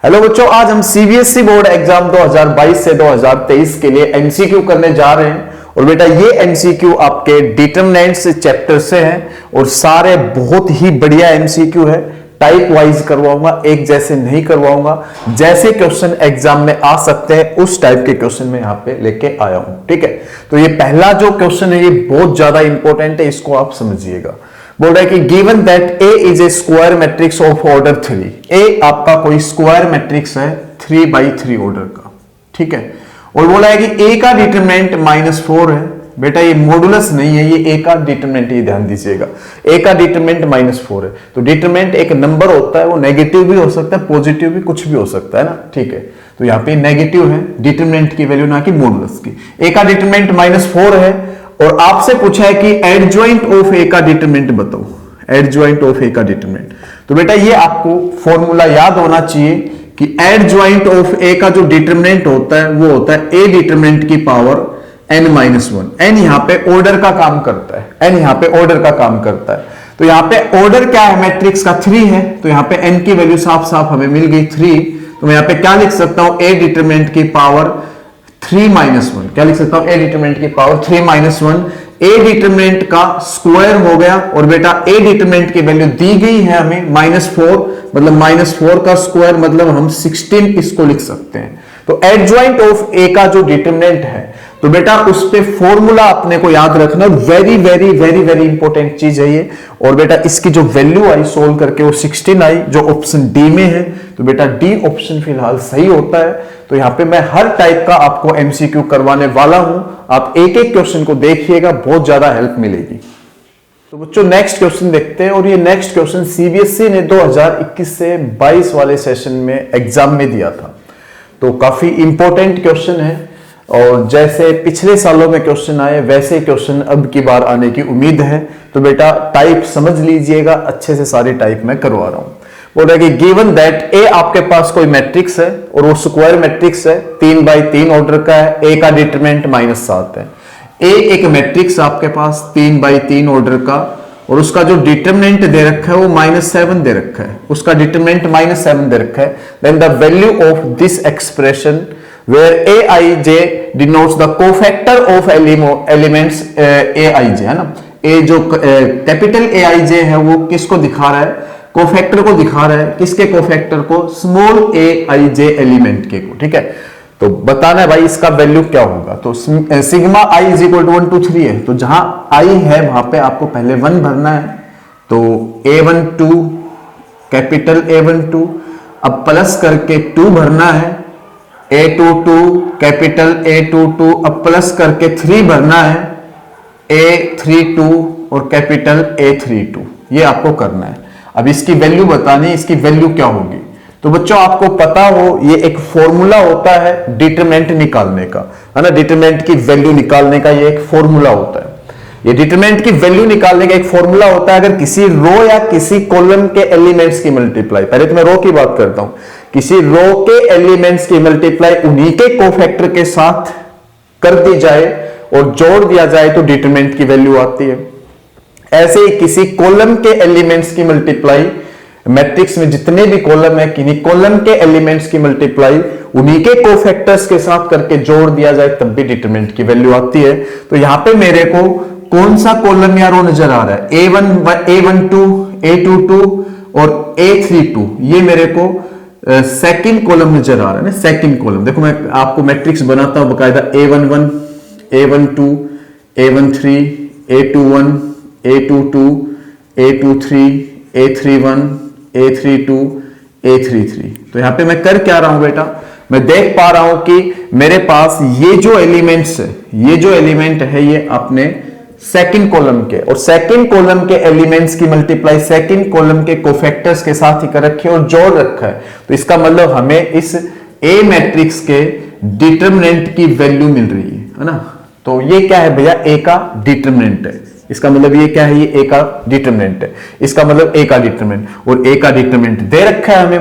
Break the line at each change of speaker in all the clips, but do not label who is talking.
Hello बच्चों, आज हम सीबीएसई बोर्ड एग्जाम 2022 से 2023 के लिए एमसीक्यू करने जा रहे हैं। और बेटा ये एमसीक्यू आपके डिटरमिनेंट्स चैप्टर से हैं और सारे बहुत ही बढ़िया एमसीक्यू है। टाइप वाइज करवाऊंगा, एक जैसे नहीं करवाऊंगा। जैसे क्वेश्चन एग्जाम में आ सकते हैं उस टाइप के क्वेश्चन में यहां पे लेके आया हूं। ठीक है, तो ये पहला जो क्वेश्चन है ये बहुत ज्यादा इंपॉर्टेंट है, इसको आप समझिएगा। बोल रहा है कि given that A is a square matrix of order 3। ए आपका कोई स्क्वायर मैट्रिक्स है 3x3 ऑर्डर का। ठीक है, और बोला है कि ए का डिटरमिनेंट -4 है। बेटा ये मॉडुलस नहीं है, ये ए का डिटरमिनेंट, ये ध्यान दीजिएगा। ए का डिटरमिनेंट -4 है, तो डिटरमिनेंट एक नंबर होता है, वो नेगेटिव भी हो सकता है, पॉजिटिव भी, कुछ भी हो सकता है ना। ठीक है, तो यहाँ पे नेगेटिव है डिटरमिनेंट की वैल्यू, ना कि मॉडुलस की। ए का डिटरमिनेंट -4 है और आपसे पूछा है कि एडजॉइंट ऑफ ए का डिटरमिनेंट बताओ। एडजॉइंट ऑफ ए का डिटरमिनेंट, तो बेटा ये आपको फॉर्मूला याद होना चाहिए कि एडजॉइंट ऑफ ए का जो डिटरमिनेंट होता है वो होता है ए डिटरमिनेंट की पावर n-1। n यहां पे ऑर्डर का काम करता है, n यहां पे ऑर्डर का काम करता है। तो यहां पे ऑर्डर क्या है मैट्रिक्स का? 3 है, तो यहां पे n की वैल्यू साफ साफ हमें मिल गई 3। तो मैं यहां पे क्या लिख सकता हूं? a डिटरमिनेंट की पावर 3-1। क्या लिख सकता हूं? a डिटरमिनेंट की पावर 3-1। a डिटरमिनेंट का स्क्वायर हो गया और बेटा a डिटरमिनेंट की वैल्यू दी गई है हमें -4, मतलब -4 का स्क्वायर मतलब हम 16 इसको लिख सकते हैं। तो एडजॉइंट ऑफ a का जो डिटरमिनेंट है, तो बेटा उस पे फॉर्मूला अपने को याद रखना, very very very very important चीज है ये। और बेटा इसकी जो वैल्यू आई सोल्व करके वो 16 आई, जो ऑप्शन डी में है। तो बेटा डी ऑप्शन फिलहाल सही होता है। तो यहां पे मैं हर टाइप का आपको एमसीक्यू करवाने वाला हूं, आप एक एक क्वेश्चन को देखिएगा, बहुत ज्यादा हेल्प मिलेगी। तो बच्चों नेक्स्ट क्वेश्चन देखते हैं, और ये नेक्स्ट क्वेश्चन सीबीएसई ने 2021 से 22 वाले सेशन में एग्जाम में दिया था। तो काफी इंपॉर्टेंट क्वेश्चन है, और जैसे पिछले सालों में क्वेश्चन आए वैसे क्वेश्चन अब की बार आने की उम्मीद है। तो बेटा टाइप समझ लीजिएगा, अच्छे से सारी टाइप मैं करवा रहा हूं। बोल रहा है कि गिवन दैट ए आपके पास कोई मैट्रिक्स है और वो स्क्वायर मैट्रिक्स है, 3x3 ऑर्डर का है, ए का डिटरमिनेंट -7 है। ए एक मैट्रिक्स आपके पास 3x3 ऑर्डर का, और उसका जो डिटरमिनेंट दे रखा है वो -7 दे रखा है, उसका डिटरमिनेंट -7 दे रखा है। Then the value of this expression where aij denotes the cofactor of elements aij, है ना। ए जो कैपिटल aij है वो किसको दिखा रहा है? कोफैक्टर को दिखा रहा है। किसके कोफैक्टर को? स्मॉल aij एलिमेंट के को। ठीक है, तो बताना है भाई इसका वैल्यू क्या होगा। तो सिग्मा i = 1 2 3 है, तो जहां i है वहां पे आपको पहले 1 भरना है। तो a12 कैपिटल A12, अब प्लस करके 2 भरना है। A22 कैपिटल A22, अब प्लस करके 3 भरना है। A32 और कैपिटल A32, ये आपको करना है। अब इसकी वैल्यू बतानी, इसकी वैल्यू क्या होगी। तो बच्चों आपको पता हो ये एक फॉर्मूला होता है डिटरमिनेंट निकालने का, है ना। डिटरमिनेंट की वैल्यू निकालने का ये एक फॉर्मूला होता है। ये डिटरमिनेंट की वैल्यू निकालने का एक फॉर्मूला होता है अगर किसी रो या किसी कॉलम के एलिमेंट्स की मल्टीप्लाई, पहले तो मैं रो की बात करता हूं, किसी रो के एलिमेंट्स की मल्टीप्लाई उन्हीं के कोफैक्टर के साथ कर दी जाए और जोड़ दिया जाए तो डिटरमिनेंट की वैल्यू आती है। ऐसे ही किसी कॉलम के एलिमेंट्स की मल्टीप्लाई, मैट्रिक्स में जितने भी कॉलम है किन्हीं कॉलम के एलिमेंट्स की मल्टीप्लाई उन्हीं के कोफैक्टर्स के साथ करके जोड़ दिया जाए तब भी डिटरमिनेंट की वैल्यू आती है। तो यहां पे मेरे को कौन सा कॉलम या रो नजर आ रहा है? A12, A22 और A32, ये मेरे को सेकंड कॉलम नजर आ रहा है ना। सेकंड कॉलम देखो, मैं आपको मैट्रिक्स बनाता हूं बकायदा। A11, A12, A13, A21, A22, A23, A31, A32, A33। तो यहां पे मैं कर क्या रहा हूं बेटा? मैं देख पा रहा हूं कि मेरे पास ये जो एलिमेंट्स है, ये जो एलिमेंट है ये अपने सेकंड कॉलम के, और सेकंड कॉलम के एलिमेंट्स की मल्टीप्लाई सेकंड कॉलम के कोफैक्टर्स के साथ ही कर रखी है और जोड़ रखा है। तो इसका मतलब हमें इस ए मैट्रिक्स के डिटरमिनेंट की वैल्यू मिल रही है ना। तो ये क्या है भैया? ए का डिटरमिनेंट है। इसका मतलब ये क्या है? ये ए का डिटरमिनेंट है। इसका मतलब ए का डिटरमिनेंट, और ए का डिटरमिनेंट दे रखा है हमें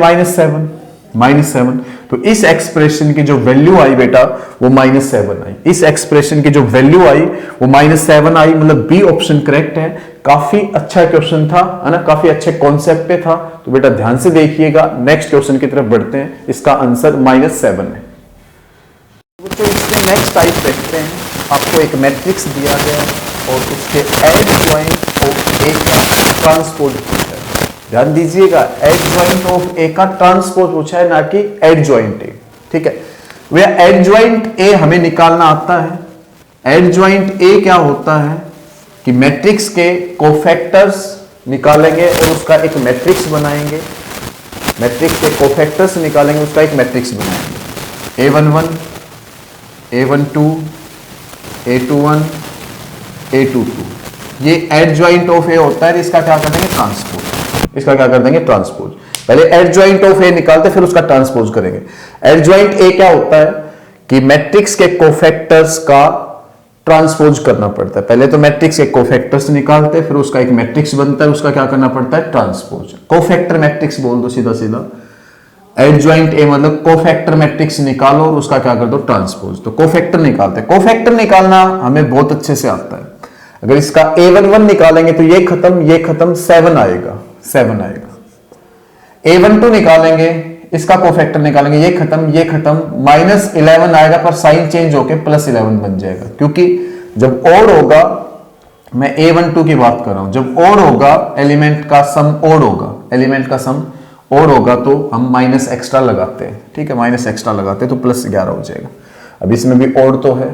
-7। तो इस एक्सप्रेशन की जो वैल्यू आई बेटा वो -7 आई। इस एक्सप्रेशन की जो वैल्यू आई वो -7 आई, मतलब बी ऑप्शन करेक्ट है। काफी अच्छा क्वेश्चन था, है ना, काफी अच्छे कॉन्सेप्ट पे था। तो बेटा ध्यान से देखिएगा, नेक्स्ट क्वेश्चन की तरफ बढ़ते हैं। इसका आंसर -7 है। तो इसमें नेक्स्ट टाइप देखते हैं। आपको एक मैट्रिक्स दिया गया और उसके एडजॉइंट ऑफ ए का ट्रांसपोज पूछा है। ध्यान दीजिएगा, एडजॉइंट ऑफ ए का ट्रांसपोज पूछा है, ना कि एडजॉइंट ए। ठीक है भैया, एडजॉइंट ए हमें निकालना आता है। एडजॉइंट ए क्या होता है कि मैट्रिक्स के कोफैक्टर्स निकालेंगे और उसका एक मैट्रिक्स बनाएंगे। मैट्रिक्स के कोफैक्टर्स निकालेंगे, उसका एक मैट्रिक्स बनाएंगे। A11, A12, A21, A22, ये एडजॉइंट ऑफ ए होता है। इसका क्या कर देंगे? ट्रांसपोज। इसका क्या कर देंगे? ट्रांसपोज। पहले एडजॉइंट ऑफ ए निकालते, फिर उसका ट्रांसपोज करेंगे। एडजॉइंट ए क्या होता है कि मैट्रिक्स के कोफैक्टर्स का ट्रांसपोज करना पड़ता है। पहले तो मैट्रिक्स के कोफैक्टर्स निकालते, फिर उसका एक मैट्रिक्स बनता है, उसका क्या करना पड़ता है? ट्रांसपोज। कोफैक्टर मैट्रिक्स बोल दो सीधा सीधा। एडजॉइंट ए मतलब कोफैक्टर मैट्रिक्स निकालो और उसका क्या कर दो? ट्रांसपोज। तो कोफैक्टर निकालते हैं। कोफैक्टर निकालना हमें बहुत अच्छे से आता है। अगर इसका A11 निकालेंगे तो ये खत्म 7 आएगा, 7 आएगा। A12 निकालेंगे, इसका कोफैक्टर निकालेंगे, ये खत्म -11 आएगा, पर साइन चेंज होके +11 बन जाएगा। क्योंकि जब ओड होगा, मैं A12 की बात कर रहा हूं, जब ओड होगा एलिमेंट का सम ओड होगा, एलिमेंट का सम ओड होगा तो हम माइनस एक्स्ट्रा लगाते हैं। ठीक है, माइनस एक्स्ट्रा लगाते हैं तो +11 हो जाएगा। अब इसमें भी ओड तो है,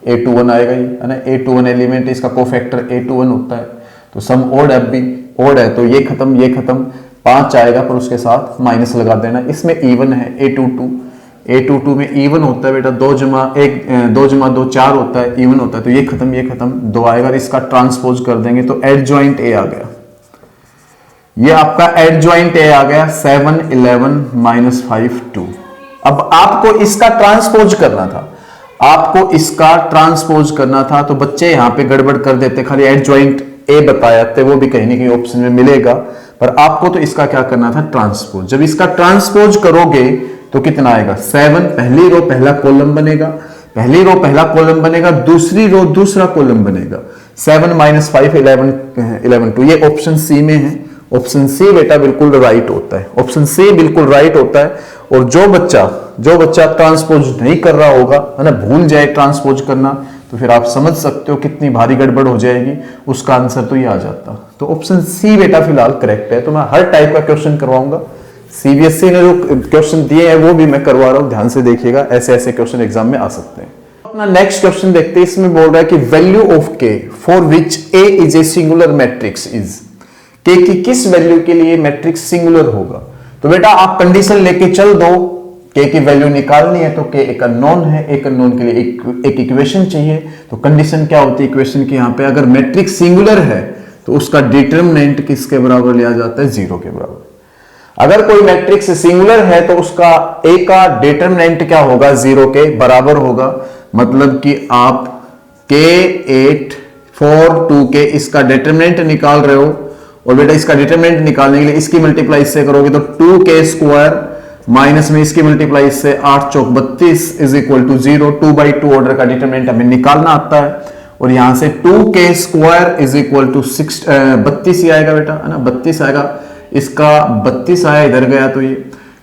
A21 आएगा ही, है ना। A21 एलिमेंट, इसका कोफैक्टर A21 होता है, तो सम ओड अब भी ओड है, तो ये खत्म 5 आएगा, पर उसके साथ माइनस लगा देना। इसमें इवन है A22 में इवन होता है बेटा, 2 जमा 2 4 होता है, इवन होता है। तो ये खत्म 2 आएगा, इसका ट्रांसपोज कर देंगे तो एडजॉइंट ए आ गया। ये आपका एडजॉइंट ए आ गया 7 11 -5 2। अब आपको इसका ट्रांसपोज करना था, आपको इसका ट्रांसपोज करना था, तो बच्चे यहां पे गड़बड़ कर देते, खाली एडजॉइंट ए बताया थे, वो भी कहीं ना कहीं ऑप्शन में मिलेगा, पर आपको तो इसका क्या करना था? ट्रांसपोज। जब इसका ट्रांसपोज करोगे तो कितना आएगा? 7, पहली रो पहला कॉलम बनेगा, पहली रो पहला कॉलम बनेगा, दूसरी रो दूसरा कॉलम बनेगा। 7 -5 11 2, ये ऑप्शन सी में है। ऑप्शन सी बेटा बिल्कुल राइट होता है, ऑप्शन सी बिल्कुल राइट होता है। और जो बच्चा ट्रांसपोज नहीं कर रहा होगा, है ना, भूल जाए ट्रांसपोज करना, तो फिर आप समझ सकते हो कितनी भारी गड़बड़ हो जाएगी। उसका आंसर तो ये आ जाता। तो ऑप्शन सी बेटा फिलहाल करेक्ट है। तो मैं हर टाइप का क्वेश्चन करवाऊंगा। सीबीएसई ने जो क्वेश्चन दिए हैं वो भी मैं करवा रहा हूं, ध्यान से देखिएगा, ऐसे ऐसे क्वेश्चन एग्जाम में आ सकते हैं। अपना नेक्स्ट क्वेश्चन देखते हैं। इसमें बोल रहा है कि वैल्यू ऑफ के for which A is a singular matrix is. के की किस वैल्यू के लिए मैट्रिक्स सिंगुलर होगा? तो बेटा आप कंडीशन लेके चल दो, के की वैल्यू निकालनी है तो के एक अननोन है, एक अननोन के लिए एक इक्वेशन चाहिए। तो कंडीशन क्या होती है इक्वेशन की? यहां पे अगर मैट्रिक्स सिंगुलर है तो उसका डिटरमिनेंट किसके बराबर लिया जाता है? 0 के बराबर। अगर कोई मैट्रिक्स सिंगुलर है तो उसका ए का डिटरमिनेंट क्या होगा? 0 के बराबर होगा। मतलब कि आप K8 4 2 के इसका डिटरमिनेंट निकाल रहे हो, और बेटा इसका डिटरमिनेंट निकालने के लिए इसकी मल्टीप्लाई इससे करोगे तो 2k² माइनस में इसकी मल्टीप्लाई इससे 8 चौक 32 इज इक्वल टू 0। 2/2 ऑर्डर का डिटरमिनेंट हमें निकालना आता है, और यहां से 2k² इज इक्वल टू 32 ही आएगा बेटा, है ना, 32 आएगा। इसका 32 आया, इधर गया तो ये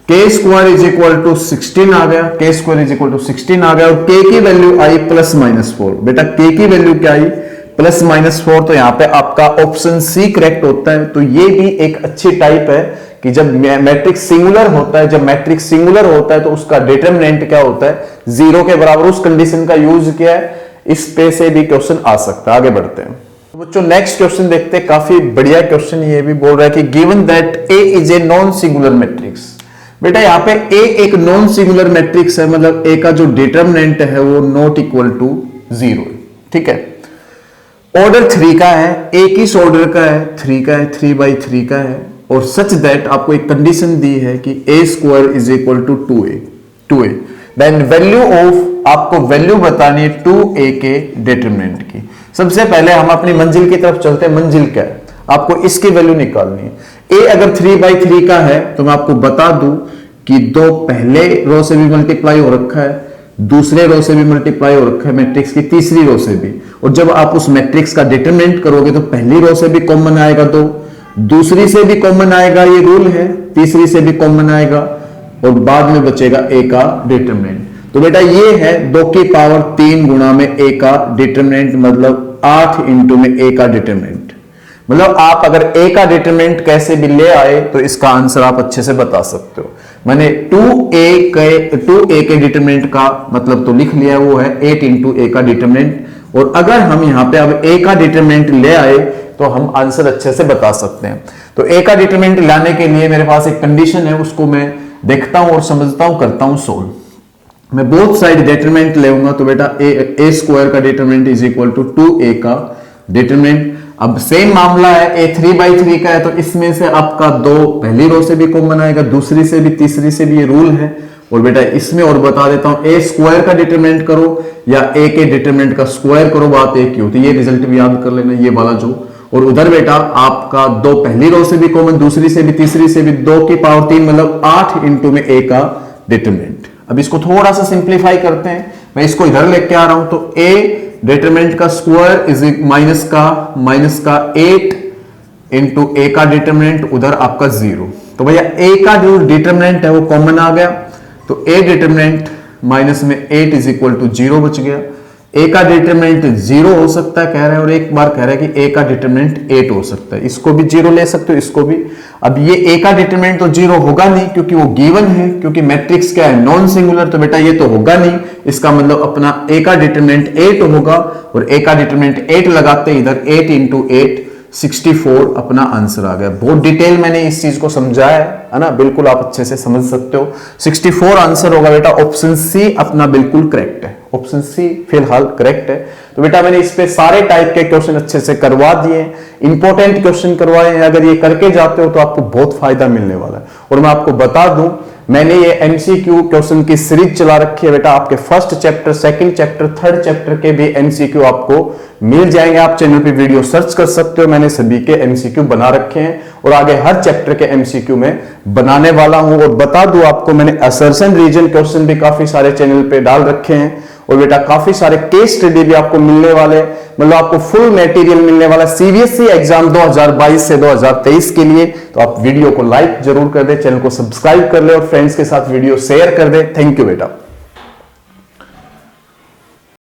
k² इज इक्वल टू 16 आ गया, k² इज इक्वल टू 16 आ गया, और k की वैल्यू आई +-4। बेटा k की वैल्यू क्या आई? +-4। तो यहां पे आपका ऑप्शन सी करेक्ट होता है। तो ये भी एक अच्छी टाइप है कि जब मैट्रिक्स सिंगुलर होता है, जब मैट्रिक्स सिंगुलर होता है तो उसका डिटरमिनेंट क्या होता है? 0 के बराबर। उस कंडीशन का यूज किया है, इस पे से भी क्वेश्चन आ सकता है। आगे बढ़ते हैं तो बच्चों नेक्स्ट क्वेश्चन देखते हैं। काफी बढ़िया क्वेश्चन ये भी बोल रहा है कि given that A is a non singular matrix. बेटा यहाँ पे ए एक नॉन सिंगुलर मैट्रिक्स है, मतलब ए का जो डिटरमिनेंट है वो नॉट इक्वल टू 0। ठीक है, ऑर्डर 3 का है, ए किस ऑर्डर का है? 3 का है, 3/3 का है, और सच दैट आपको एक कंडीशन दी है कि a² is equal to 2a। Then value of, आपको वैल्यू बतानी है 2a के डिटरमिनेंट की। सबसे पहले हम अपनी मंजिल की तरफ चलते हैं। मंजिल क्या है? आपको इसकी वैल्यू निकालनी है। a अगर 3/3 का है तो मैं आपको बता दूं कि 2 पहले रो से भी मल्टीप्लाई हो रखा है, दूसरे रो से भी मल्टीप्लाई हो रखा है मैट्रिक्स की, तीसरी रो से भी। और जब आप उस मैट्रिक्स का डिटरमिनेंट करोगे तो पहली रो से भी कॉमन आएगा, तो दूसरी से भी कॉमन आएगा, ये रूल है, तीसरी से भी कॉमन आएगा और बाद में बचेगा a का डिटरमिनेंट। तो बेटा ये है 2 की पावर 3 गुणा में a का डिटरमिनेंट, मतलब 8 इंटू में a का डिटरमिनेंट। मतलब आप अगर a का डिटरमिनेंट कैसे भी ले आए तो इसका आंसर आप अच्छे से बता सकते हो। मैंने 2a के डिटरमिनेंट का मतलब तो लिख लिया, वो है 8 इंटू a का डिटरमिनेंट। और अगर हम यहां पे अब a का डिटरमिनेंट ले आए तो हम आंसर अच्छे से बता सकते हैं। तो a का डिटरमिनेंट लाने के लिए मेरे पास एक कंडीशन है, उसको मैं देखता हूं और समझता हूं, करता हूं सोल्व। मैं बोथ साइड डिटरमिनेंट लेऊंगा तो बेटा a स्क्वायर का determinant is equal to 2a का डिटरमिनेंट। अब सेम मामला है, a 3/3 का है तो इसमें से आपका 2 पहली रो से भी कॉमन आएगा, दूसरी से भी, तीसरी से भी, ये रूल है। और बेटा इसमें और बता देता हूं, a स्क्वायर का डिटरमिनेंट करो या a के डिटरमिनेंट का स्क्वायर करो, बात एक ही होती है। ये रिजल्ट भी याद कर लेना, ये वाला जो। और उधर बेटा आपका 2 पहली रो से भी कॉमन, दूसरी से भी, तीसरी से भी, 2 की पावर 3 मतलब 8 इंटू में a का डिटरमिनेंट। अब इसको थोड़ा सा सिंप्लीफाई करते हैं, मैं इसको इधर लेके आ रहा हूं। तो a डिटरमिनेंट का स्क्वायर इज माइनस का 8 इंटू a का डिटरमिनेंट, उधर आपका 0। तो भैया a का जो डिटरमिनेंट है वो कॉमन आ गया, तो a डिटरमिनेंट माइनस में 8 इज इक्वल टू 0 बच गया। a का डिटरमिनेंट 0 हो सकता है कह रहे हैं, और एक बार कह रहे हैं कि a का डिटरमिनेंट 8 हो सकता है। इसको भी 0 ले सकते हो, इसको भी। अब ये a का डिटरमिनेंट तो 0 होगा नहीं क्योंकि वो गिवन है, क्योंकि मैट्रिक्स क्या है, नॉन सिंगुलर, तो बेटा ये तो होगा नहीं। इसका मतलब अपना a का डिटरमिनेंट 8 होगा, और a का डिटरमिनेंट 8 लगाते हैं इधर, 8 इंटू 8 64 अपना आंसर आ गया। बहुत डिटेल मैंने इस चीज को समझाया है ना, बिल्कुल आप अच्छे से समझ सकते हो। 64 आंसर होगा बेटा, ऑप्शन सी अपना बिल्कुल करेक्ट है, ऑप्शन सी फिलहाल करेक्ट है। तो बेटा मैंने इस पे सारे टाइप के क्वेश्चन अच्छे से करवा दिए, इंपॉर्टेंट क्वेश्चन करवाए हैं। अगर ये करके जाते हो तो आपको बहुत फायदा मिलने वाला है। और मैं आपको बता दूं, मैंने ये एमसीक्यू क्वेश्चन की सीरीज चला रखी है बेटा, आपके first chapter, second chapter, third chapter के भी एमसीक्यू आपको मिल जाएंगे। आप चैनल पे वीडियो सर्च कर सकते हो, मैंने सभी के एमसीक्यू बना रखे हैं और आगे हर चैप्टर के एमसीक्यू में बनाने वाला हूं। और बता दूं आपको, मैंने असर्शन रीजन क्वेश्चन भी काफी सारे चैनल पे डाल रखे हैं, और बेटा काफी सारे केस स्टडी भी आपको मिलने वाले, मतलब आपको फुल मटेरियल मिलने वाला सीबीएसई एग्जाम 2022 से 2023 के लिए। तो आप वीडियो को लाइक जरूर कर दे, चैनल को सब्सक्राइब कर ले और फ्रेंड्स के साथ वीडियो शेयर कर दे। थैंक यू बेटा।